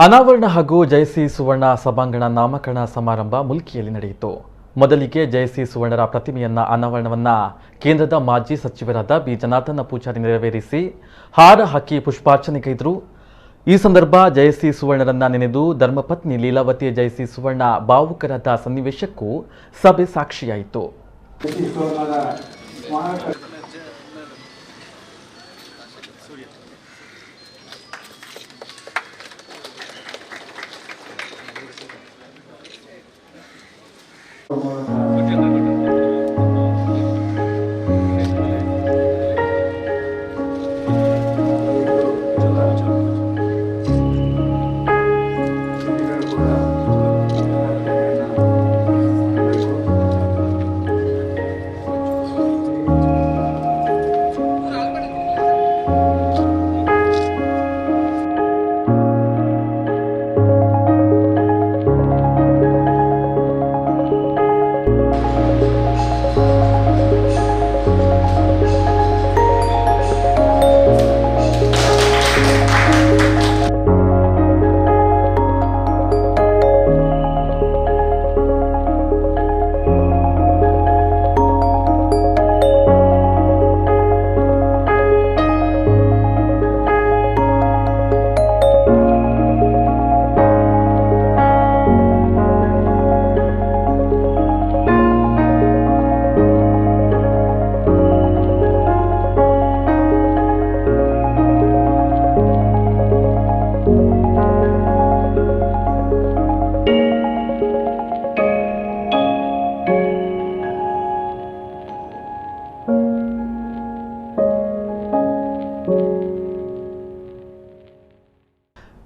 ಅನಾವರಣ ಹಾಗೂ ಜಯಸಿ ಸುವರ್ಣ ಸಭಾಂಗಣ ನಾಮಕರಣ ಸಮಾರಂಭ ಮುಲ್ಕಿಯಲ್ಲಿ ನಡೆಯಿತು. ಮೊದಲಿಗೆ ಜಯಸಿ ಸುವರ್ಣರ ಪ್ರತಿಮೆಯನ್ನ ಅನಾವರಣವನ್ನ ಕೇಂದ್ರದ ಮಾಜಿ ಸಚಿವರಾದ ಬಿ ಜನಾರ್ದನ ಪೂಜಾರಿ ನೆರವೇರಿಸಿ ಹಾರ ಹಾಕಿ ಪುಷ್ಪಾರ್ಚನೆ ಕೈದರು. ಈ ಸಂದರ್ಭ ಜಯಸಿ ಸುವರ್ಣರನ್ನ ನೆನೆದು ಧರ್ಮಪತ್ನಿ ಲೀಲಾವತಿ ಜಯಸಿ ಸುವರ್ಣ ಭಾವುಕರಾದ ಸನ್ನಿವೇಶಕ್ಕೂ ಸಭೆ ಸಾಕ್ಷಿಯಾಯಿತು.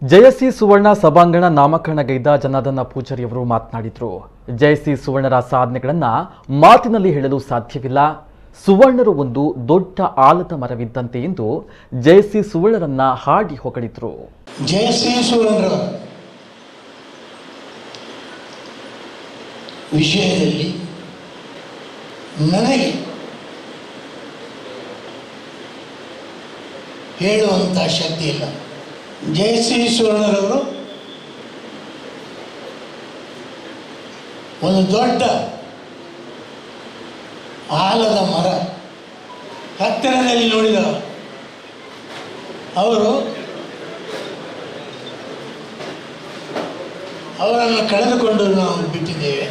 ಜಯಸಿ ಸುವರ್ಣ ಸಭಾಂಗಣ ನಾಮಕರಣಗೈದ ಜನಾರ್ದನ ಪೂಜಾರಿಯವರು ಮಾತನಾಡಿದರು. ಜಯಸಿ ಸುವರ್ಣರ ಸಾಧನೆಗಳನ್ನು ಮಾತಿನಲ್ಲಿ ಹೇಳಲು ಸಾಧ್ಯವಿಲ್ಲ. ಸುವರ್ಣರು ಒಂದು ದೊಡ್ಡ ಆಲದ ಮರವಿದ್ದಂತೆ ಎಂದು ಜಯಸಿ ಸುವರ್ಣರನ್ನ ಹಾಡಿ ಹೊಗಳಿದ್ರು. ಜಯಸಿ ಸುವರ್ಣರ ವಿಷಯದಲ್ಲಿ ನನಗೆ ಹೇಳುವಂಥ ಶಕ್ತಿ ಇಲ್ಲ. ಜಯಸಿ ಸುವರ್ಣರವರು ಒಂದು ದೊಡ್ಡ ಆಲದ ಮರ, ಹತ್ತಿರದಲ್ಲಿ ನೋಡಿದ ಅವರನ್ನು ಕಳೆದುಕೊಂಡು ನಾವು ಬಿಟ್ಟಿದ್ದೇವೆ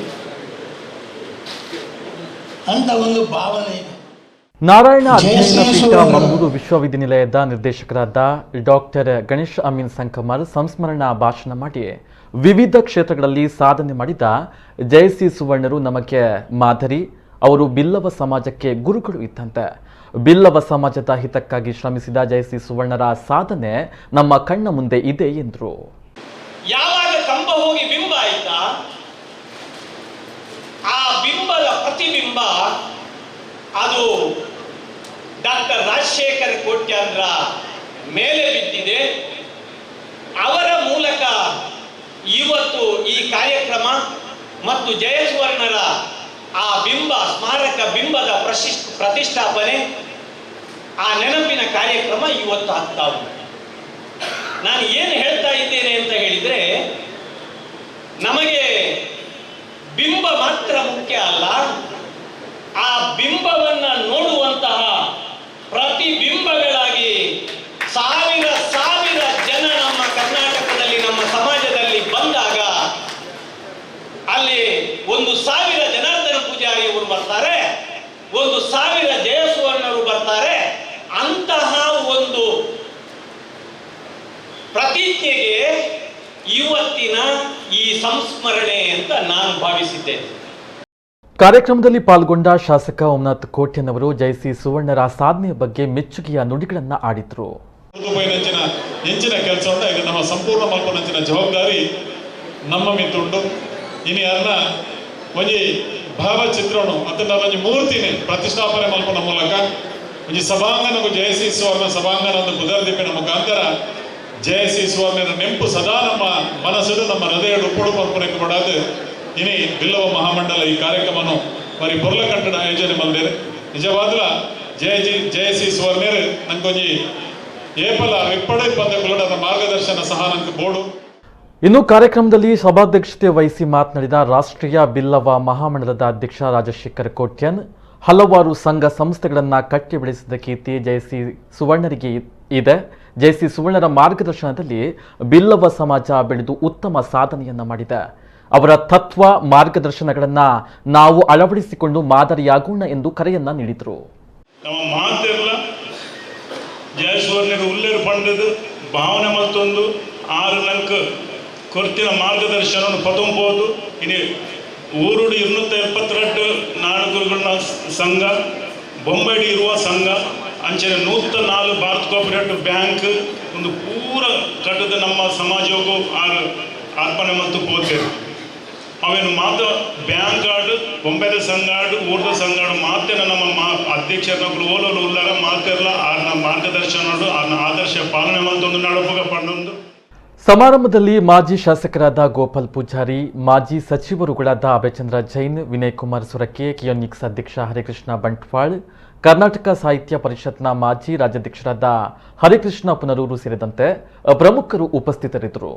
ಅಂತ ಒಂದು ಭಾವನೆ ಇದೆ. ನಾರಾಯಣ ಅಧ್ಯಯನ ಪೀಠ ಮಂಗಳೂರು ವಿಶ್ವವಿದ್ಯಾನಿಲಯದ ನಿರ್ದೇಶಕರಾದ ಡಾಕ್ಟರ್ ಗಣೇಶ್ ಅಮೀನ್ ಸಂಕಮರ್ ಸಂಸ್ಮರಣಾ ಭಾಷಣ ಮಾಡಿ ವಿವಿಧ ಕ್ಷೇತ್ರಗಳಲ್ಲಿ ಸಾಧನೆ ಮಾಡಿದ ಜಯಸಿ ಸುವರ್ಣರು ನಮಗೆ ಮಾದರಿ. ಅವರು ಬಿಲ್ಲವ ಸಮಾಜಕ್ಕೆ ಗುರುಗಳು ಇದ್ದಂತೆ. ಬಿಲ್ಲವ ಸಮಾಜದ ಹಿತಕ್ಕಾಗಿ ಶ್ರಮಿಸಿದ ಜಯಸಿ ಸುವರ್ಣರ ಸಾಧನೆ ನಮ್ಮ ಕಣ್ಣ ಮುಂದೆ ಇದೆ ಎಂದರು. ಯಾವಾಗ ಕಂಬ ಹೋಗಿ ಬಿಂಬ ಆಯ್ತಾ, ಆ ಬಿಂಬದ ಪ್ರತಿಬಿಂಬ ಅದು ಡಾಕ್ಟರ್ ರಾಜಶೇಖರ್ ಕೋಟ್ಯಾನ್ರ ಮೇಲೆ ಬಿದ್ದಿದೆ. ಅವರ ಮೂಲಕ ಇವತ್ತು ಈ ಕಾರ್ಯಕ್ರಮ ಮತ್ತು ಜಯಸುವರ್ಣರ ಆ ಬಿಂಬ ಸ್ಮಾರಕ ಬಿಂಬದ ಪ್ರತಿಷ್ಠಾಪನೆ, ಆ ನೆನಪಿನ ಕಾರ್ಯಕ್ರಮ ಇವತ್ತು ಆಗ್ತಾ ಉಂಟು. ನಾನು ಏನು ಹೇಳ್ತಾ ಇದ್ದೇನೆ ಅಂತ ಹೇಳಿದ್ರೆ, ನಮಗೆ ಬಿಂಬ ಮಾತ್ರ ಮುಖ್ಯ ಅಲ್ಲ, ಆ ಬಿಂಬವನ್ನ ನೋಡುವಂತಹ ಪ್ರತಿಬಿಂಬಗಳಾಗಿ ಸಾವಿರ ಸಾವಿರ ಜನ ನಮ್ಮ ಕರ್ನಾಟಕದಲ್ಲಿ, ನಮ್ಮ ಸಮಾಜದಲ್ಲಿ ಬಂದಾಗ ಅಲ್ಲಿ 1,000 ಜನಾರ್ದನ ಪೂಜಾರಿಯವರು ಬರ್ತಾರೆ, 1,000 ಜಯಸುವರ್ಣರು ಬರ್ತಾರೆ. ಅಂತಹ ಒಂದು ಪ್ರತಿಜ್ಞೆಗೆ ಇವತ್ತಿನ ಈ ಸಂಸ್ಮರಣೆ ಅಂತ ನಾನು ಭಾವಿಸಿದ್ದೇನೆ. ಕಾರ್ಯಕ್ರಮದಲ್ಲಿ ಪಾಲ್ಗೊಂಡ ಶಾಸಕ ಓಂನಾಥ್ ಕೋಟ್ಯನವರು ಜಯಸಿ ಸುವರ್ಣರ ಸಾಧನೆಯ ಬಗ್ಗೆ ಮೆಚ್ಚುಗೆಯ ನುಡಿಗಳನ್ನ ಆಡಿದ್ರು. ಹೆಂಚಿನ ಕೆಲಸ ಉಂಟು, ಈಗ ನಮ್ಮ ಸಂಪೂರ್ಣ ಮಲ್ಪನಂಚಿನ ಜವಾಬ್ದಾರಿ ನಮ್ಮ ಮಿತ್ತುಂಟು. ಇನ್ನು ಯಾರನ್ನ ಒಂಜಿ ಭಾವಚಿತ್ರನು ಅದನ್ನ ಒಂಜಿ ಮೂರ್ತಿನಿ ಪ್ರತಿಷ್ಠಾಪನೆ ಮಲ್ಪನ ಮೂಲಕ ಒಂಜಿ ಸಭಾಂಗಣಗೂ ಜಯಸಿ ಸುವರ್ಣ ಸಭಾಂಗಣ ಒಂದು ಬುಧರ್ದಿಪ್ಪಿನ ಮುಖಾಂತರ ಜಯಸಿ ಸುವರ್ಣರ ನೆಂಪು ಸದಾ ನಮ್ಮ ಮನಸ್ಸು ನಮ್ಮ ಹೃದಯ ಉಪ್ಪುಡು ಪಂಪುನಕ್ಕೆ ಕೊಡಾದು ಇನಿ ಬಿಲ್ಲವ ಮಹಾಮಂಡಲ ಈ ಕಾರ್ಯಕ್ರಮವನ್ನು ಮರಿ ಪೊರ್ಲಕಂಠದ ಆಯೋಜನೆ ಬಂದಿದೆ. ನಿಜವಾದ ಜಯಸಿ ಸುವರ್ಣರು ನಂಗೊಂಜಿ ಏಪಲ ರಿಪ್ಪಡೆ ಪದ್ಧತಿಗಳ ಮಾರ್ಗದರ್ಶನ ಸಹ ನಂಗೆ ಬೋರ್ಡು ಇನ್ನು ಕಾರ್ಯಕ್ರಮದಲ್ಲಿ ಸಭಾಧ್ಯಕ್ಷತೆ ವಹಿಸಿ ಮಾತನಾಡಿದ ರಾಷ್ಟ್ರೀಯ ಬಿಲ್ಲವ ಮಹಾಮಂಡಲದ ಅಧ್ಯಕ್ಷ ರಾಜಶೇಖರ್ ಕೋಟ್ಯನ್, ಹಲವಾರು ಸಂಘ ಸಂಸ್ಥೆಗಳನ್ನು ಕಟ್ಟಿ ಬೆಳೆಸಿದ ಕೀರ್ತಿ ಜಯಸಿ ಸುವರ್ಣರಿಗೆ ಇದೆ. ಜಯಸಿ ಸುವರ್ಣರ ಮಾರ್ಗದರ್ಶನದಲ್ಲಿ ಬಿಲ್ಲವ ಸಮಾಜ ಬೆಳೆದು ಉತ್ತಮ ಸಾಧನೆಯನ್ನ ಮಾಡಿದೆ. ಅವರ ತತ್ವ ಮಾರ್ಗದರ್ಶನಗಳನ್ನು ನಾವು ಅಳವಡಿಸಿಕೊಂಡು ಮಾದರಿಯಾಗೋಣ ಎಂದು ಕರೆಯನ್ನ ನೀಡಿದರು. ನಮ್ಮ ಮಾತೆಲ್ಲ ಜಯಸುವರ್ಣರು ಉಲ್ಲೇರು ಪಂಡದು ಭಾವನೆ ಮತ್ತೊಂದು 6 ನಂಕ ಕೊರ್ತಿನ ಮಾರ್ಗದರ್ಶನವನ್ನು ಪದೊಂಬೋದು ಇನ್ನು ಊರುಡು 272 ನಾಡುಗುರುಗಳ ಸಂಘ ಬೊಂಬೈಡಿ ಇರುವ ಸಂಘ ಅಂಚನೆ 104 ಭಾರತ್ ಕೋಆಪರೇಟಿವ್ ಬ್ಯಾಂಕ್ ಒಂದು ಪೂರ ಕಟ್ಟದ ನಮ್ಮ ಸಮಾಜಕ್ಕೂ ಅರ್ಪಣೆ ಮತ್ತು ಪೋತೇವೆ ಅವೇನು ಮಾತ ಬ್ಯಾಂಕ್ ಆಡು ಬೊಂಬೆದ ಸಂಘ ಆಡು ಊರದ ಸಂಘ ಆಡು ಮಾತೇನ ನಮ್ಮ ಅಧ್ಯಕ್ಷರು ಓಲೋಲು ಉಲ್ಲಾರ ಮಾತೆಲ್ಲ ಆರ್ನ ಮಾರ್ಗದರ್ಶನ ಆರ್ನ ಆದರ್ಶ ಪಾಲನೆ ಮತ್ತೊಂದು ನಡಪುಗ ಪಂಡೊಂದು. ಸಮಾರಂಭದಲ್ಲಿ ಮಾಜಿ ಶಾಸಕರಾದ ಗೋಪಾಲ್ ಪೂಜಾರಿ, ಮಾಜಿ ಸಚಿವರುಗಳಾದ ಅಭಯಚಂದ್ರ ಜೈನ್, ವಿನಯ್ ಕುಮಾರ್ ಸುರಕೆ, ಕಿಯೋನಿಕ್ಸ್ ಅಧ್ಯಕ್ಷ ಹರಿಕೃಷ್ಣ ಬಂಟ್ವಾಳ್, ಕರ್ನಾಟಕ ಸಾಹಿತ್ಯ ಪರಿಷತ್ನ ಮಾಜಿ ರಾಜ್ಯಾಧ್ಯಕ್ಷರಾದ ಹರಿಕೃಷ್ಣ ಪುನರೂರು ಸೇರಿದಂತೆ ಪ್ರಮುಖರು ಉಪಸ್ಥಿತರಿದ್ದರು.